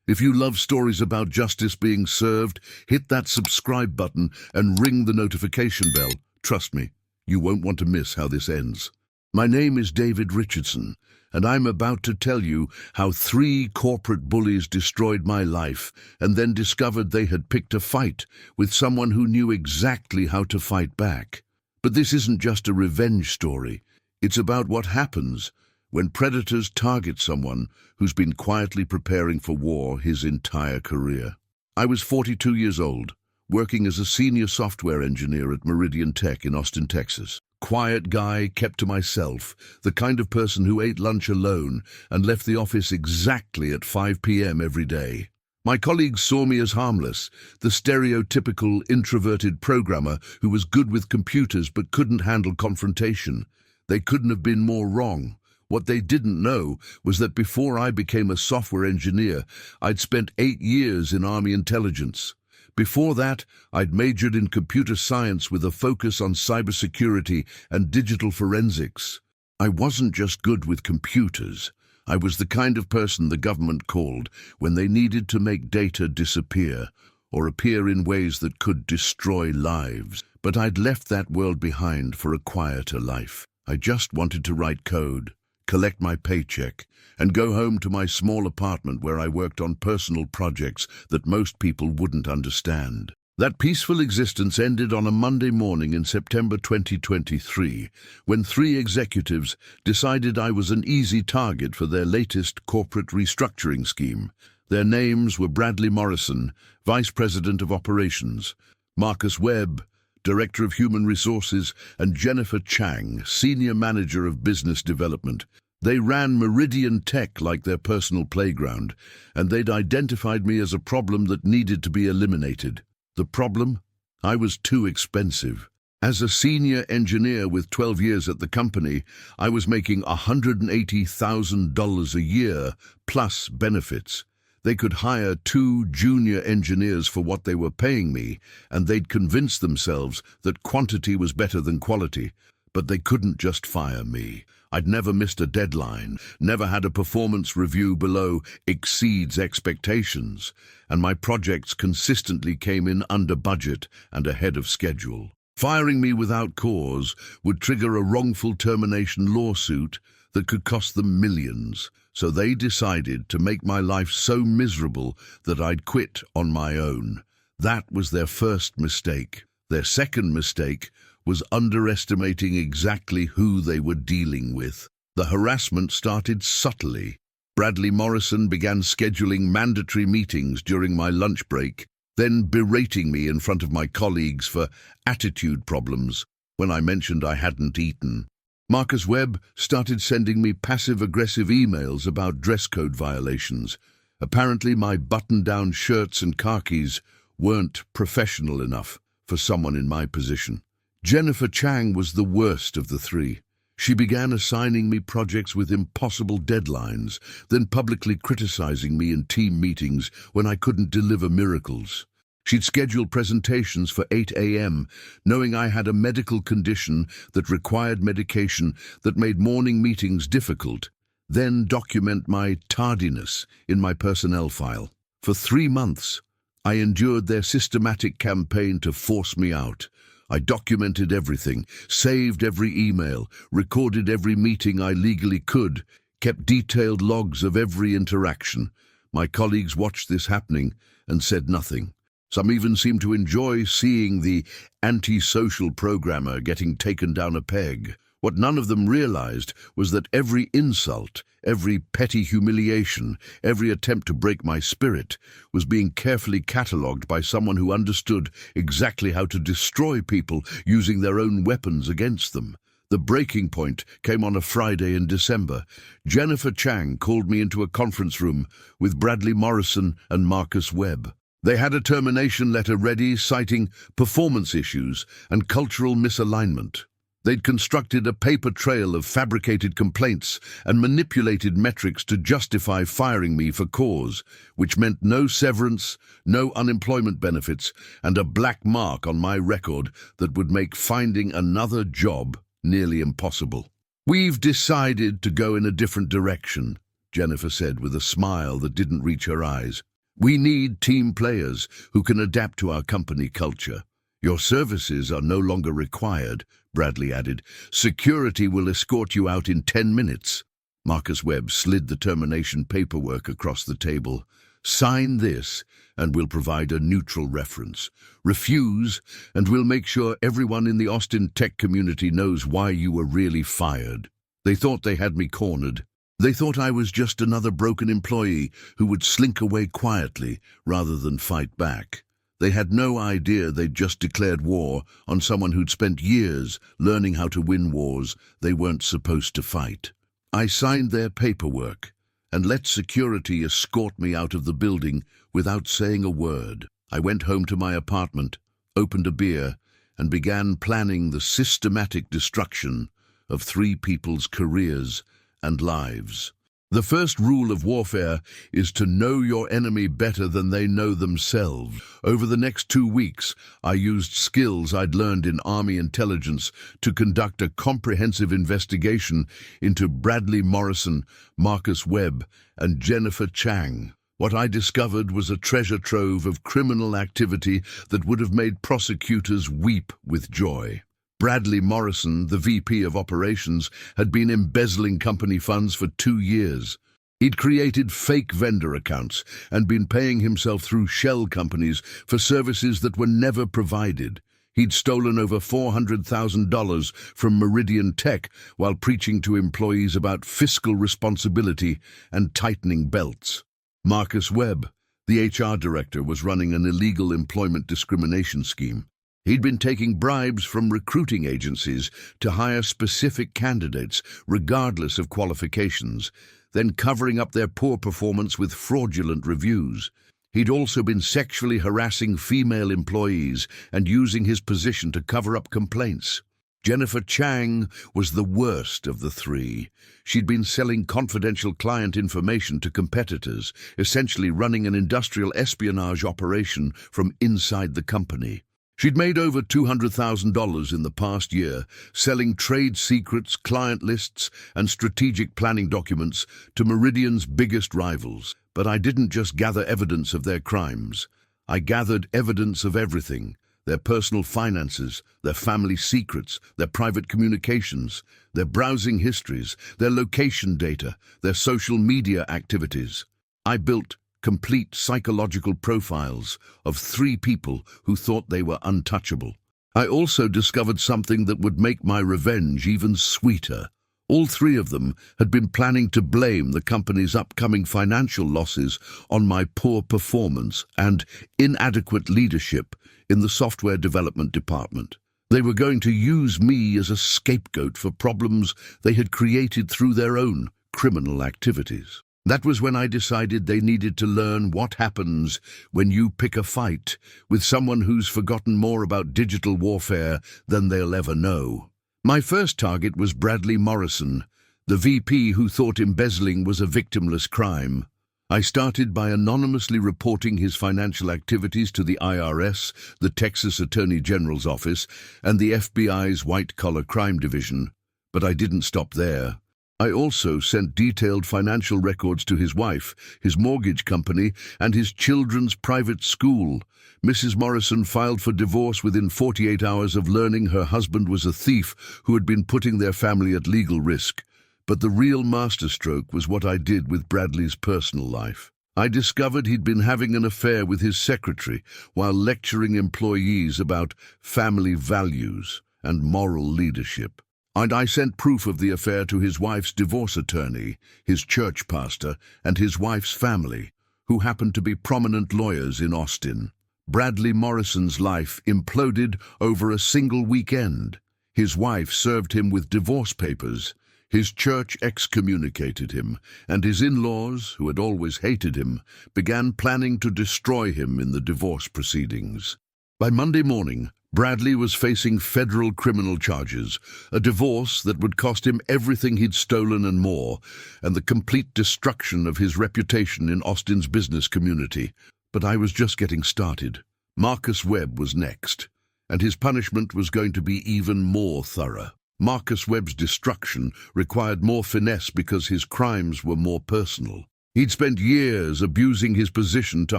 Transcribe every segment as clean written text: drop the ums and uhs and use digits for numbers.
If you love stories about justice being served, hit that subscribe button and ring the notification bell. Trust me, you won't want to miss how this ends. My name is David Richardson, and I'm about to tell you how 3 corporate bullies destroyed my life and then discovered they had picked a fight with someone who knew exactly how to fight back. But this isn't just a revenge story. It's about what happens when predators target someone who's been quietly preparing for war his entire career. I was 42 years old, working as a senior software engineer at Meridian Tech in Austin, Texas. Quiet guy, kept to myself, the kind of person who ate lunch alone and left the office exactly at 5 p.m. every day. My colleagues saw me as harmless, the stereotypical introverted programmer who was good with computers but couldn't handle confrontation. They couldn't have been more wrong. What they didn't know was that before I became a software engineer, I'd spent 8 years in Army intelligence. Before that, I'd majored in computer science with a focus on cybersecurity and digital forensics. I wasn't just good with computers. I was the kind of person the government called when they needed to make data disappear or appear in ways that could destroy lives. But I'd left that world behind for a quieter life. I just wanted to write code, collect my paycheck, and go home to my small apartment where I worked on personal projects that most people wouldn't understand. That peaceful existence ended on a Monday morning in September 2023, when 3 executives decided I was an easy target for their latest corporate restructuring scheme. Their names were Bradley Morrison, Vice President of Operations, Marcus Webb, Director of Human Resources, and Jennifer Chang, Senior Manager of Business Development. They ran Meridian Tech like their personal playground, and they'd identified me as a problem that needed to be eliminated. The problem? I was too expensive. As a senior engineer with 12 years at the company, I was making $180,000 a year, plus benefits. They could hire 2 junior engineers for what they were paying me, and they'd convinced themselves that quantity was better than quality. But they couldn't just fire me. I'd never missed a deadline, never had a performance review below exceeds expectations, and my projects consistently came in under budget and ahead of schedule. Firing me without cause would trigger a wrongful termination lawsuit that could cost them millions. So they decided to make my life so miserable that I'd quit on my own. That was their first mistake. Their second mistake was underestimating exactly who they were dealing with. The harassment started subtly. Bradley Morrison began scheduling mandatory meetings during my lunch break, then berating me in front of my colleagues for attitude problems when I mentioned I hadn't eaten. Marcus Webb started sending me passive-aggressive emails about dress code violations. Apparently my button-down shirts and khakis weren't professional enough for someone in my position. Jennifer Chang was the worst of the 3. She began assigning me projects with impossible deadlines, then publicly criticizing me in team meetings when I couldn't deliver miracles. She'd schedule presentations for 8 a.m., knowing I had a medical condition that required medication that made morning meetings difficult, then document my tardiness in my personnel file. For 3 months, I endured their systematic campaign to force me out. I documented everything, saved every email, recorded every meeting I legally could, kept detailed logs of every interaction. My colleagues watched this happening and said nothing. Some even seemed to enjoy seeing the antisocial programmer getting taken down a peg. What none of them realized was that every insult, every petty humiliation, every attempt to break my spirit was being carefully catalogued by someone who understood exactly how to destroy people using their own weapons against them. The breaking point came on a Friday in December. Jennifer Chang called me into a conference room with Bradley Morrison and Marcus Webb. They had a termination letter ready citing performance issues and cultural misalignment. They'd constructed a paper trail of fabricated complaints and manipulated metrics to justify firing me for cause, which meant no severance, no unemployment benefits, and a black mark on my record that would make finding another job nearly impossible. "We've decided to go in a different direction," Jennifer said with a smile that didn't reach her eyes. We need team players who can adapt to our company culture. Your services are no longer required, Bradley added. Security will escort you out in 10 minutes. Marcus Webb slid the termination paperwork across the table. Sign this, and we'll provide a neutral reference. Refuse, and we'll make sure everyone in the Austin tech community knows why you were really fired. They thought they had me cornered. They thought I was just another broken employee who would slink away quietly rather than fight back. They had no idea they'd just declared war on someone who'd spent years learning how to win wars they weren't supposed to fight. I signed their paperwork and let security escort me out of the building without saying a word. I went home to my apartment, opened a beer, and began planning the systematic destruction of 3 people's careers and lives. The first rule of warfare is to know your enemy better than they know themselves. Over the next 2 weeks, I used skills I'd learned in Army intelligence to conduct a comprehensive investigation into Bradley Morrison, Marcus Webb, and Jennifer Chang. What I discovered was a treasure trove of criminal activity that would have made prosecutors weep with joy. Bradley Morrison, the VP of Operations, had been embezzling company funds for 2 years. He'd created fake vendor accounts and been paying himself through shell companies for services that were never provided. He'd stolen over $400,000 from Meridian Tech while preaching to employees about fiscal responsibility and tightening belts. Marcus Webb, the HR director, was running an illegal employment discrimination scheme. He'd been taking bribes from recruiting agencies to hire specific candidates, regardless of qualifications, then covering up their poor performance with fraudulent reviews. He'd also been sexually harassing female employees and using his position to cover up complaints. Jennifer Chang was the worst of the 3. She'd been selling confidential client information to competitors, essentially running an industrial espionage operation from inside the company. She'd made over $200,000 in the past year, selling trade secrets, client lists, and strategic planning documents to Meridian's biggest rivals. But I didn't just gather evidence of their crimes. I gathered evidence of everything: their personal finances, their family secrets, their private communications, their browsing histories, their location data, their social media activities. I built complete psychological profiles of 3 people who thought they were untouchable. I also discovered something that would make my revenge even sweeter. All 3 of them had been planning to blame the company's upcoming financial losses on my poor performance and inadequate leadership in the software development department. They were going to use me as a scapegoat for problems they had created through their own criminal activities. That was when I decided they needed to learn what happens when you pick a fight with someone who's forgotten more about digital warfare than they'll ever know. My first target was Bradley Morrison, the VP who thought embezzling was a victimless crime. I started by anonymously reporting his financial activities to the IRS, the Texas Attorney General's office, and the FBI's white-collar crime division. But I didn't stop there. I also sent detailed financial records to his wife, his mortgage company, and his children's private school. Mrs. Morrison filed for divorce within 48 hours of learning her husband was a thief who had been putting their family at legal risk. But the real masterstroke was what I did with Bradley's personal life. I discovered he'd been having an affair with his secretary while lecturing employees about family values and moral leadership. And I sent proof of the affair to his wife's divorce attorney, his church pastor, and his wife's family, who happened to be prominent lawyers in Austin. Bradley Morrison's life imploded over a single weekend. His wife served him with divorce papers. His church excommunicated him, and his in-laws, who had always hated him, began planning to destroy him in the divorce proceedings. By Monday morning, Bradley was facing federal criminal charges, a divorce that would cost him everything he'd stolen and more, and the complete destruction of his reputation in Austin's business community. But I was just getting started. Marcus Webb was next, and his punishment was going to be even more thorough. Marcus Webb's destruction required more finesse because his crimes were more personal. He'd spent years abusing his position to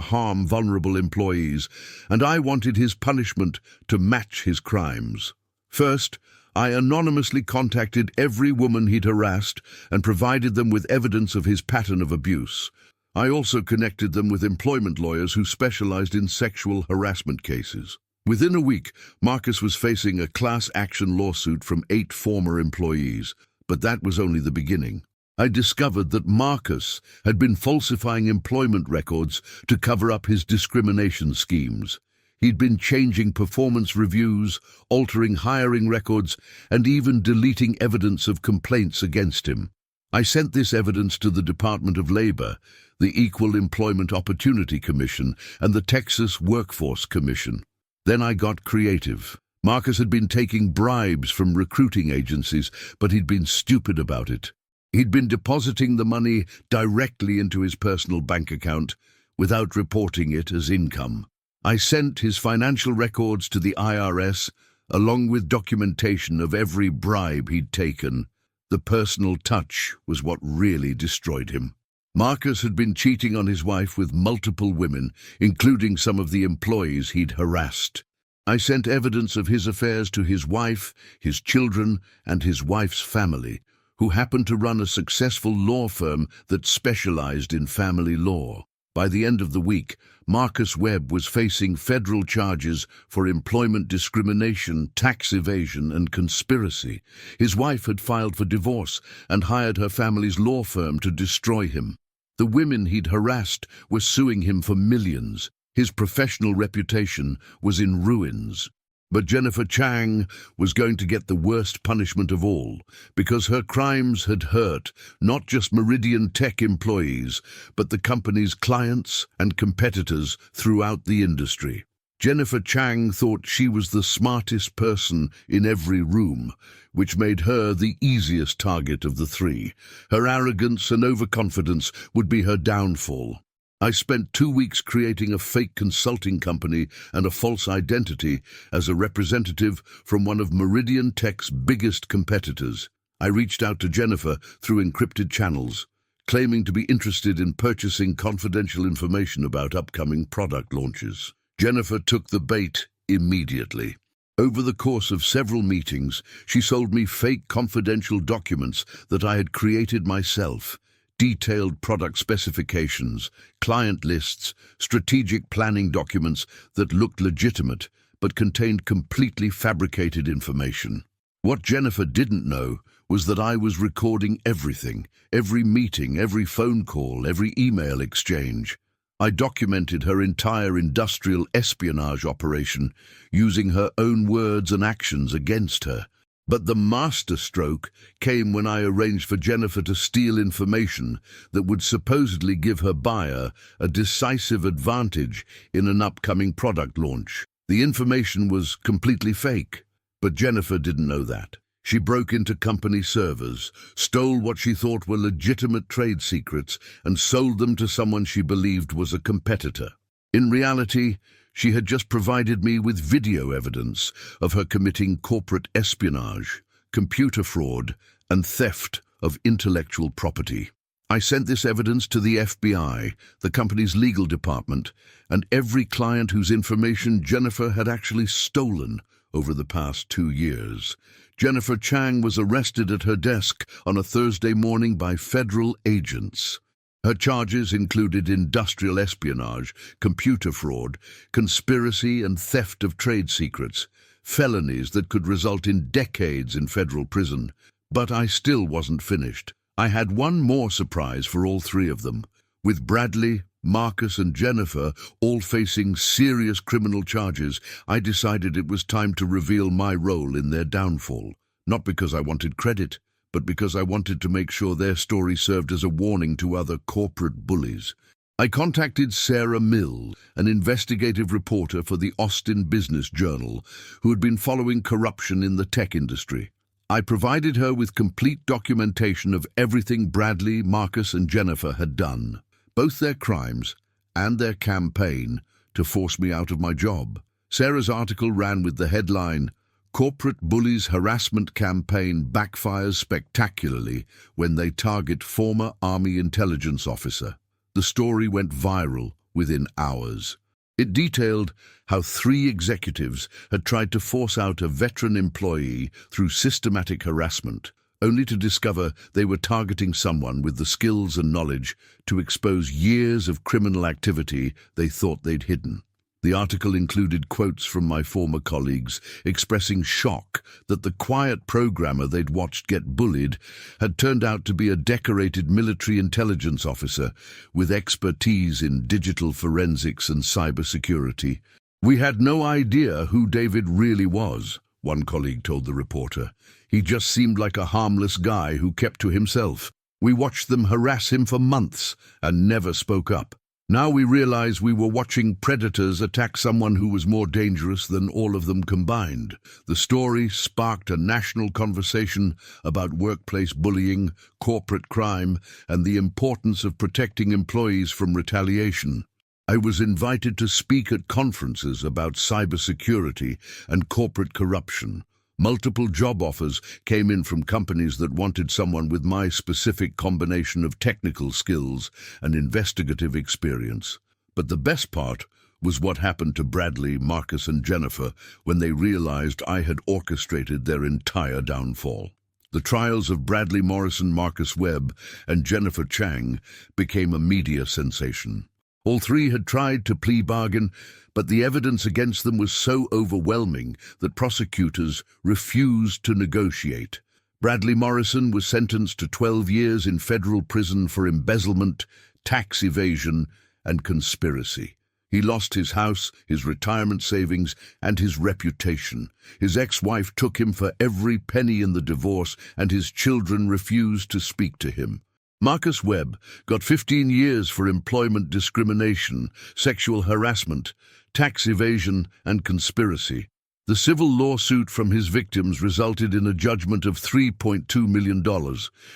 harm vulnerable employees, and I wanted his punishment to match his crimes. First, I anonymously contacted every woman he'd harassed and provided them with evidence of his pattern of abuse. I also connected them with employment lawyers who specialized in sexual harassment cases. Within a week, Marcus was facing a class action lawsuit from 8 former employees, but that was only the beginning. I discovered that Marcus had been falsifying employment records to cover up his discrimination schemes. He'd been changing performance reviews, altering hiring records, and even deleting evidence of complaints against him. I sent this evidence to the Department of Labor, the Equal Employment Opportunity Commission, and the Texas Workforce Commission. Then I got creative. Marcus had been taking bribes from recruiting agencies, but he'd been stupid about it. He'd been depositing the money directly into his personal bank account without reporting it as income. I sent his financial records to the IRS, along with documentation of every bribe he'd taken. The personal touch was what really destroyed him. Marcus had been cheating on his wife with multiple women, including some of the employees he'd harassed. I sent evidence of his affairs to his wife, his children, and his wife's family, who happened to run a successful law firm that specialized in family law. By the end of the week, Marcus Webb was facing federal charges for employment discrimination, tax evasion, and conspiracy. His wife had filed for divorce and hired her family's law firm to destroy him. The women he'd harassed were suing him for millions. His professional reputation was in ruins. But Jennifer Chang was going to get the worst punishment of all, because her crimes had hurt not just Meridian Tech employees, but the company's clients and competitors throughout the industry. Jennifer Chang thought she was the smartest person in every room, which made her the easiest target of the 3. Her arrogance and overconfidence would be her downfall. I spent 2 weeks creating a fake consulting company and a false identity as a representative from one of Meridian Tech's biggest competitors. I reached out to Jennifer through encrypted channels, claiming to be interested in purchasing confidential information about upcoming product launches. Jennifer took the bait immediately. Over the course of several meetings, she sold me fake confidential documents that I had created myself. Detailed product specifications, client lists, strategic planning documents that looked legitimate but contained completely fabricated information. What Jennifer didn't know was that I was recording everything, every meeting, every phone call, every email exchange. I documented her entire industrial espionage operation, using her own words and actions against her. But the masterstroke came when I arranged for Jennifer to steal information that would supposedly give her buyer a decisive advantage in an upcoming product launch. The information was completely fake, but Jennifer didn't know that. She broke into company servers, stole what she thought were legitimate trade secrets, and sold them to someone she believed was a competitor. In reality, she had just provided me with video evidence of her committing corporate espionage, computer fraud, and theft of intellectual property. I sent this evidence to the FBI, the company's legal department, and every client whose information Jennifer had actually stolen over the past 2 years. Jennifer Chang was arrested at her desk on a Thursday morning by federal agents. Her charges included industrial espionage, computer fraud, conspiracy and theft of trade secrets, felonies that could result in decades in federal prison. But I still wasn't finished. I had one more surprise for all 3 of them. With Bradley, Marcus and Jennifer all facing serious criminal charges, I decided it was time to reveal my role in their downfall. Not because I wanted credit, but because I wanted to make sure their story served as a warning to other corporate bullies. I contacted Sarah Mills, an investigative reporter for the Austin Business Journal, who had been following corruption in the tech industry. I provided her with complete documentation of everything Bradley, Marcus, and Jennifer had done, both their crimes and their campaign to force me out of my job. Sarah's article ran with the headline, "Corporate Bullies Harassment Campaign Backfires Spectacularly When They Target Former Army Intelligence Officer." The story went viral within hours. It detailed how 3 executives had tried to force out a veteran employee through systematic harassment, only to discover they were targeting someone with the skills and knowledge to expose years of criminal activity they thought they'd hidden. The article included quotes from my former colleagues expressing shock that the quiet programmer they'd watched get bullied had turned out to be a decorated military intelligence officer with expertise in digital forensics and cybersecurity. "We had no idea who David really was," one colleague told the reporter. "He just seemed like a harmless guy who kept to himself. We watched them harass him for months and never spoke up. Now we realize we were watching predators attack someone who was more dangerous than all of them combined." The story sparked a national conversation about workplace bullying, corporate crime, and the importance of protecting employees from retaliation. I was invited to speak at conferences about cybersecurity and corporate corruption. Multiple job offers came in from companies that wanted someone with my specific combination of technical skills and investigative experience. But the best part was what happened to Bradley, Marcus, and Jennifer when they realized I had orchestrated their entire downfall. The trials of Bradley Morrison, Marcus Webb, and Jennifer Chang became a media sensation. All 3 had tried to plea bargain, but the evidence against them was so overwhelming that prosecutors refused to negotiate. Bradley Morrison was sentenced to 12 years in federal prison for embezzlement, tax evasion, and conspiracy. He lost his house, his retirement savings, and his reputation. His ex-wife took him for every penny in the divorce, and his children refused to speak to him. Marcus Webb got 15 years for employment discrimination, sexual harassment, tax evasion, and conspiracy. The civil lawsuit from his victims resulted in a judgment of $3.2 million,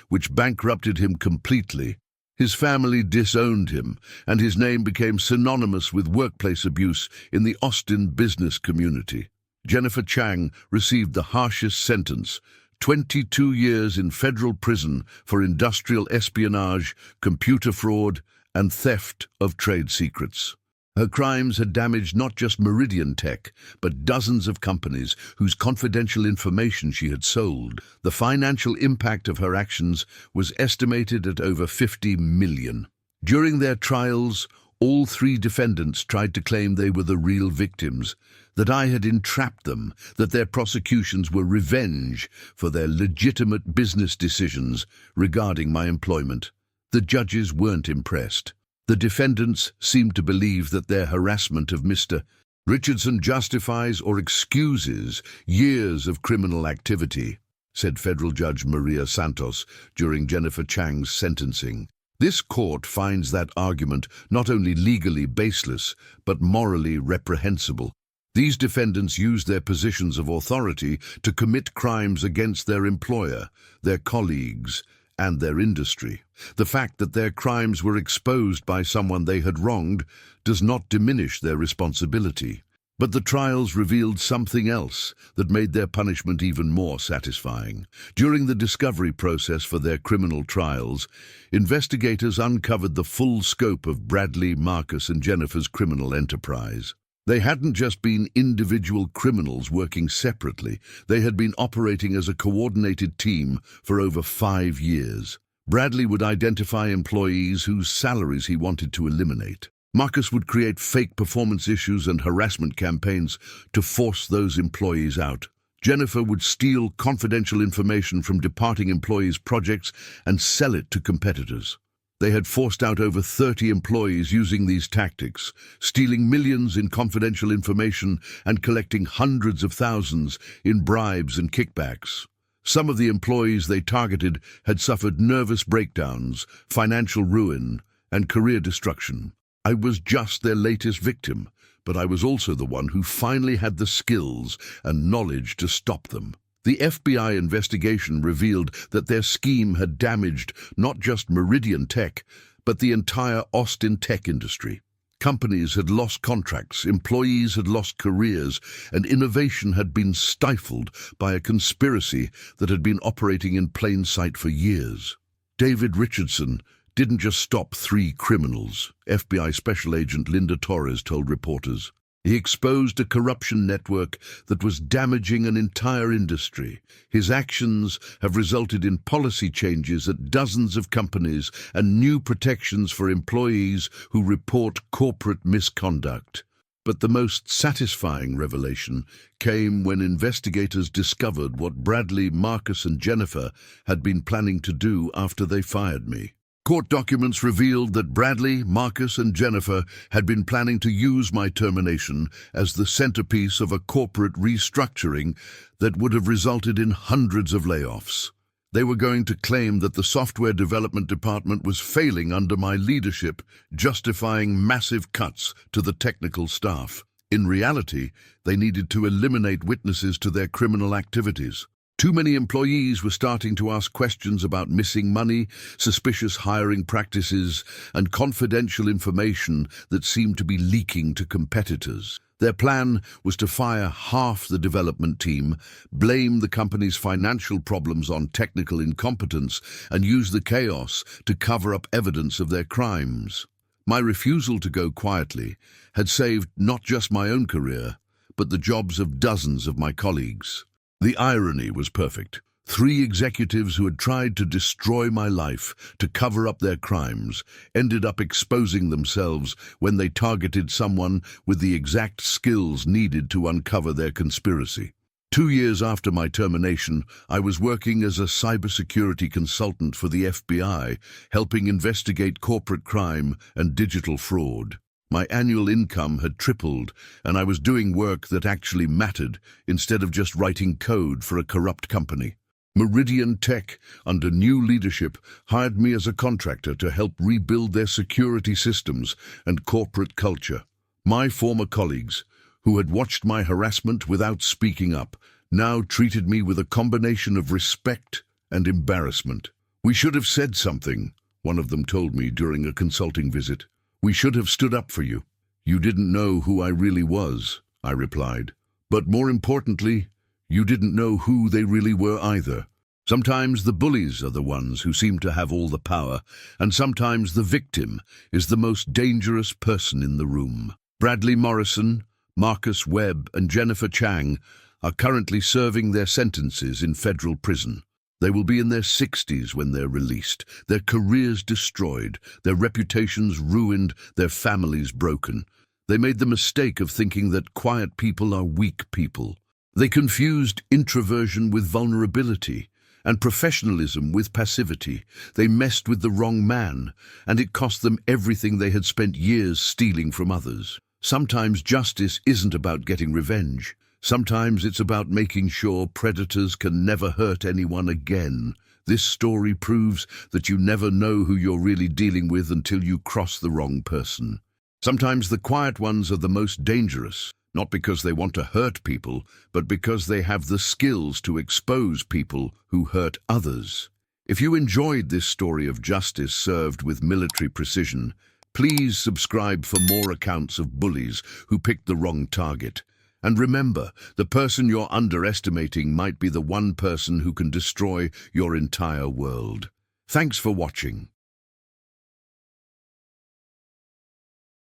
which bankrupted him completely. His family disowned him, and his name became synonymous with workplace abuse in the Austin business community. Jennifer Chang received the harshest sentence, 22 years in federal prison for industrial espionage, computer fraud, and theft of trade secrets. Her crimes had damaged not just Meridian Tech, but dozens of companies whose confidential information she had sold. The financial impact of her actions was estimated at over $50 million. During their trials, all 3 defendants tried to claim they were the real victims, that I had entrapped them, that their prosecutions were revenge for their legitimate business decisions regarding my employment. The judges weren't impressed. The defendants seemed to believe that their harassment of Mr. Richardson justifies or excuses years of criminal activity, said Federal Judge Maria Santos during Jennifer Chang's sentencing. This court finds that argument not only legally baseless, but morally reprehensible. These defendants used their positions of authority to commit crimes against their employer, their colleagues, and their industry. The fact that their crimes were exposed by someone they had wronged does not diminish their responsibility. But the trials revealed something else that made their punishment even more satisfying. During the discovery process for their criminal trials, investigators uncovered the full scope of Bradley, Marcus, and Jennifer's criminal enterprise. They hadn't just been individual criminals working separately. They had been operating as a coordinated team for over 5 years. Bradley would identify employees whose salaries he wanted to eliminate. Marcus would create fake performance issues and harassment campaigns to force those employees out. Jennifer would steal confidential information from departing employees' projects and sell it to competitors. They had forced out over 30 employees using these tactics, stealing millions in confidential information and collecting hundreds of thousands in bribes and kickbacks. Some of the employees they targeted had suffered nervous breakdowns, financial ruin, and career destruction. I was just their latest victim, but I was also the one who finally had the skills and knowledge to stop them. The FBI investigation revealed that their scheme had damaged not just Meridian Tech, but the entire Austin tech industry. Companies had lost contracts, employees had lost careers, and innovation had been stifled by a conspiracy that had been operating in plain sight for years. David Richardson, didn't just stop 3 criminals, FBI Special Agent Linda Torres told reporters. He exposed a corruption network that was damaging an entire industry. His actions have resulted in policy changes at dozens of companies and new protections for employees who report corporate misconduct. But the most satisfying revelation came when investigators discovered what Bradley, Marcus, and Jennifer had been planning to do after they fired me. Court documents revealed that Bradley, Marcus, and Jennifer had been planning to use my termination as the centerpiece of a corporate restructuring that would have resulted in hundreds of layoffs. They were going to claim that the software development department was failing under my leadership, justifying massive cuts to the technical staff. In reality, they needed to eliminate witnesses to their criminal activities. Too many employees were starting to ask questions about missing money, suspicious hiring practices, and confidential information that seemed to be leaking to competitors. Their plan was to fire half the development team, blame the company's financial problems on technical incompetence, and use the chaos to cover up evidence of their crimes. My refusal to go quietly had saved not just my own career, but the jobs of dozens of my colleagues. The irony was perfect. 3 executives who had tried to destroy my life to cover up their crimes ended up exposing themselves when they targeted someone with the exact skills needed to uncover their conspiracy. 2 years after my termination, I was working as a cybersecurity consultant for the FBI, helping investigate corporate crime and digital fraud. My annual income had tripled, and I was doing work that actually mattered instead of just writing code for a corrupt company. Meridian Tech, under new leadership, hired me as a contractor to help rebuild their security systems and corporate culture. My former colleagues, who had watched my harassment without speaking up, now treated me with a combination of respect and embarrassment. "We should have said something," one of them told me during a consulting visit. "We should have stood up for you." "You didn't know who I really was," I replied. "But more importantly, you didn't know who they really were either." Sometimes the bullies are the ones who seem to have all the power, and sometimes the victim is the most dangerous person in the room. Bradley Morrison, Marcus Webb, and Jennifer Chang are currently serving their sentences in federal prison. They will be in their 60s when they're released, their careers destroyed, their reputations ruined, their families broken. They made the mistake of thinking that quiet people are weak people. They confused introversion with vulnerability and professionalism with passivity. They messed with the wrong man, and it cost them everything they had spent years stealing from others. Sometimes justice isn't about getting revenge. Sometimes it's about making sure predators can never hurt anyone again. This story proves that you never know who you're really dealing with until you cross the wrong person. Sometimes the quiet ones are the most dangerous, not because they want to hurt people, but because they have the skills to expose people who hurt others. If you enjoyed this story of justice served with military precision, please subscribe for more accounts of bullies who picked the wrong target. And remember, the person you're underestimating might be the one person who can destroy your entire world. Thanks for watching.